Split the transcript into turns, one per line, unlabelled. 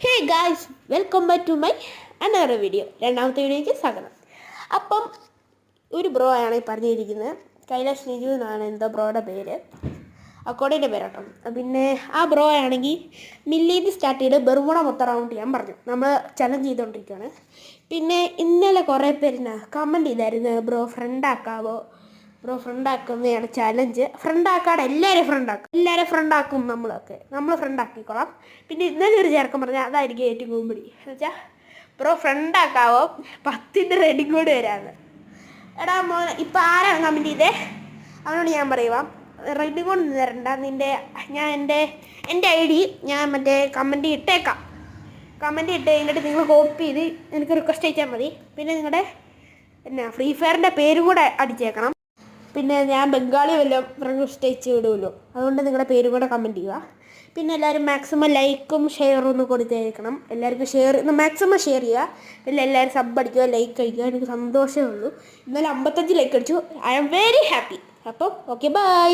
Hey guys, welcome back to my another video. രണ്ടാമത്തെ വീഡിയോയ്ക്ക് സ്വാഗതം. അപ്പം ഒരു ബ്രോ ആണ് ഈ പറഞ്ഞിരിക്കുന്നത്. കൈലാഷ് നിജു എന്നാണ് എന്താ ബ്രോയുടെ പേര്, അക്കോഡിൻ്റെ പേരാട്ടോ. പിന്നെ ആ ബ്രോ ആണെങ്കിൽ മില്ലിന്ന് സ്റ്റാർട്ട് ചെയ്ത് ബെർമുട മൊത്തം റൗണ്ട് ചെയ്യാൻ പറഞ്ഞു. നമ്മൾ ചലഞ്ച് ചെയ്തുകൊണ്ടിരിക്കുകയാണ്. പിന്നെ ഇന്നലെ കുറേ പേരിന് കമൻറ്റ് ചെയ്തായിരുന്നു, ബ്രോ ഫ്രണ്ടാക്കാവോ, ബ്രോ ഫ്രണ്ടാക്കുന്നതാണ് ചലഞ്ച്. ഫ്രണ്ടാക്കാടെ എല്ലാവരും ഫ്രണ്ടാക്കും. നമ്മൾ ഫ്രണ്ടാക്കിക്കോളാം. പിന്നെ ഇന്നലെ ഒരു ചേർക്കം പറഞ്ഞാൽ അതായിരിക്കും ഏറ്റവും കോമഡി എന്ന് വെച്ചാൽ, ബ്രോ ഫ്രണ്ടാക്കാവോ 10 റെഡി കോഡ് വരാമെന്ന്. എടാ മോനെ, ഇപ്പം ആരാണ് കമൻറ്റ് ചെയ്തേ അവനോട് ഞാൻ പറയുവാം, റെഡി കോഡ് ഒന്നും തരണ്ട. ഞാൻ എൻ്റെ ID ഞാൻ മറ്റേ കമൻറ്റ് ഇട്ടേക്കാം. കമൻറ്റ് ഇട്ട് കഴിഞ്ഞിട്ട് നിങ്ങൾ കോപ്പി ചെയ്ത് എനിക്ക് റിക്വസ്റ്റ് അയച്ചാൽ മതി. പിന്നെ നിങ്ങളുടെ ഫ്രീ ഫയറിൻ്റെ പേരും കൂടെ അടിച്ചേക്കണം. പിന്നെ ഞാൻ ബംഗാളി വല്ലതും റിക്വസ്റ്റ് അയച്ച് വിടുമല്ലോ, അതുകൊണ്ട് നിങ്ങളുടെ പേരും കൂടെ കമൻറ്റ് ചെയ്യുക. പിന്നെ എല്ലാവരും മാക്സിമം ലൈക്കും ഷെയറും ഒന്ന് കൊടുത്തേക്കണം. എല്ലാവർക്കും മാക്സിമം ഷെയർ ചെയ്യുക. പിന്നെ എല്ലാവരും സബ് അടിക്കുക, ലൈക്ക് അടിക്കുക. എനിക്ക് സന്തോഷമേ ഉള്ളൂ. ഇന്നലെ 55 ലൈക്ക് അടിച്ചു. I am very happy. അപ്പം ഓക്കെ, ബൈ.